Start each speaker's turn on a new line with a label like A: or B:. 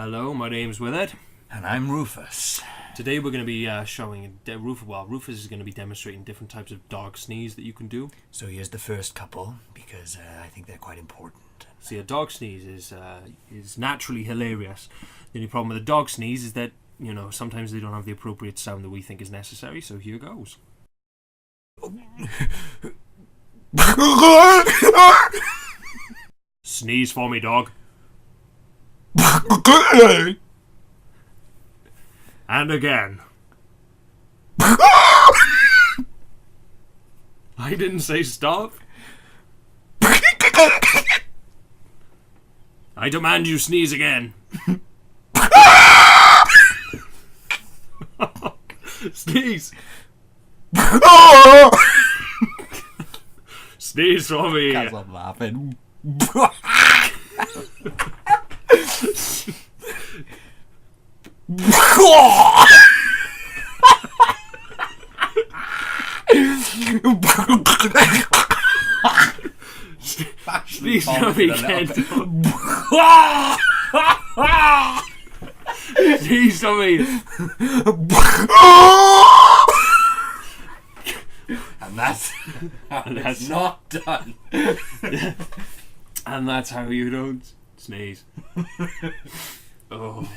A: Hello, my name's Willard.
B: And I'm Rufus.
A: Today we're going to be showing Rufus is going to be demonstrating different types of dog sneeze that you can do.
B: So here's the first couple, because I think they're quite important.
A: See, a dog sneeze is naturally hilarious. The only problem with a dog sneeze is that, you know, sometimes they don't have the appropriate sound that we think is necessary, so here goes. Sneeze for me, dog. And again. I didn't say stop. I demand you sneeze again. Sneeze. Sneeze for me.
B: Because I'm laughing.
A: Sneeze for me again. Sneeze for me.
B: And that's not done.
A: And that's how you don't sneeze. Oh.